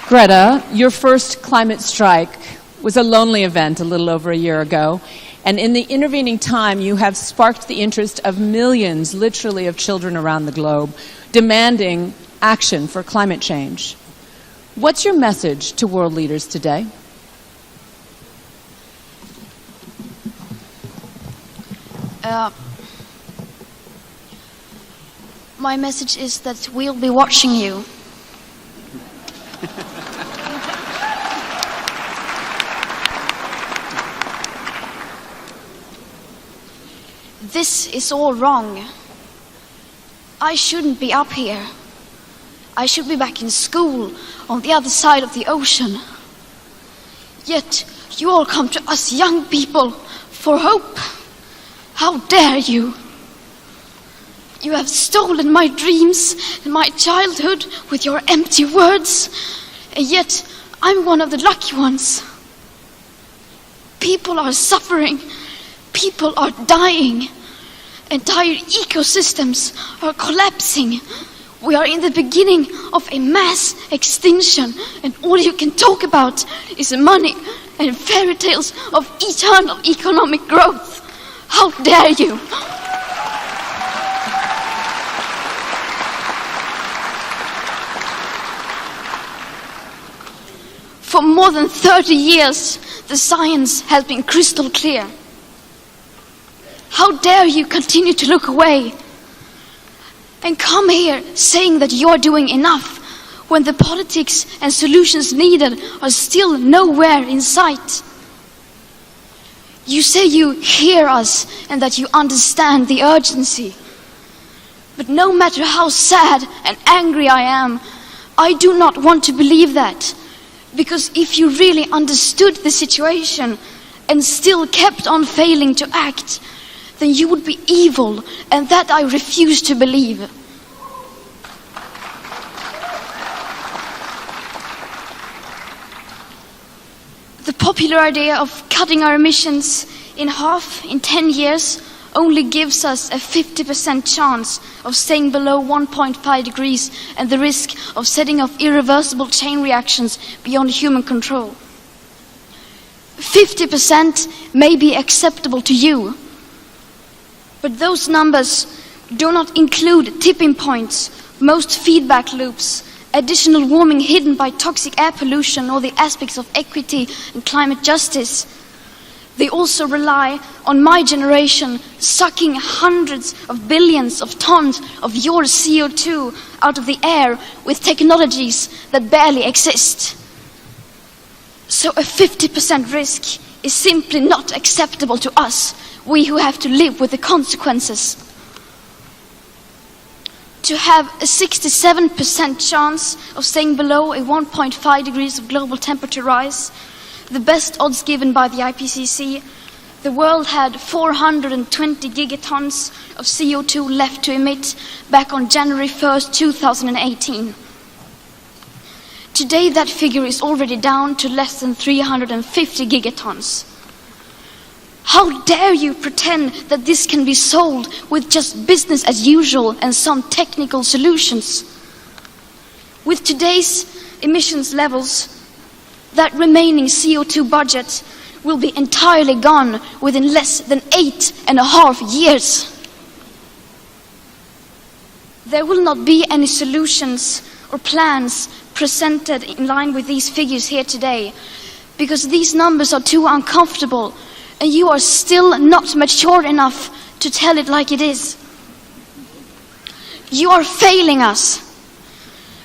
Greta, your first climate strike was a lonely event a little over a year ago, and in the intervening time you have sparked the interest of millions, literally, of children around the globe, demanding action for climate change. What's your message to world leaders today? My message is that we'll be watching you. This is all wrong. I shouldn't be up here. I should be back in school on the other side of the ocean. Yet you all come to us young people for hope. How dare you? You have stolen my dreams and my childhood with your empty words, and yet I'm one of the lucky ones. People are suffering. People are dying. Entire ecosystems are collapsing. We are in the beginning of a mass extinction, and all you can talk about is money and fairy tales of eternal economic growth. How dare you? For more than 30 years, the science has been crystal clear. How dare you continue to look away and come here saying that you're doing enough when the politics and solutions needed are still nowhere in sight? You say you hear us and that you understand the urgency. But no matter how sad and angry I am, I do not want to believe that. Because if you really understood the situation and still kept on failing to act, then you would be evil, and that I refuse to believe. The popular idea of cutting our emissions in half in 10 years only gives us a 50% chance of staying below 1.5 degrees and the risk of setting off irreversible chain reactions beyond human control. 50% may be acceptable to you, but those numbers do not include tipping points, most feedback loops, additional warming hidden by toxic air pollution, or the aspects of equity and climate justice. They also rely on my generation sucking hundreds of billions of tons of your CO2 out of the air with technologies that barely exist. So a 50% risk is simply not acceptable to us, we who have to live with the consequences. To have a 67% chance of staying below a 1.5 degrees of global temperature rise, the best odds given by the IPCC, the world had 420 gigatons of CO2 left to emit back on January 1st, 2018. Today that figure is already down to less than 350 gigatons. How dare you pretend that this can be solved with just business as usual and some technical solutions? With today's emissions levels, that remaining CO2 budget will be entirely gone within less than 8.5 years. There will not be any solutions or plans presented in line with these figures here today, because these numbers are too uncomfortable and you are still not mature enough to tell it like it is. You are failing us.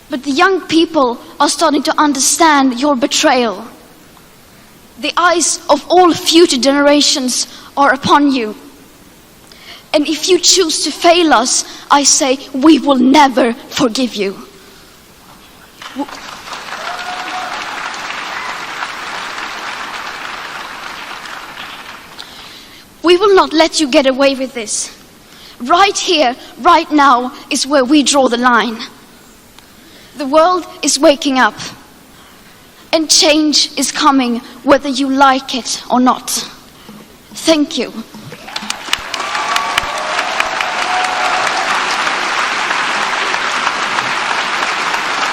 But the young people are starting to understand your betrayal. The eyes of all future generations are upon you. And if you choose to fail us, I say we will never forgive you. We will not let you get away with this. Right here, right now, is where we draw the line. The world is waking up, and change is coming whether you like it or not. Thank you.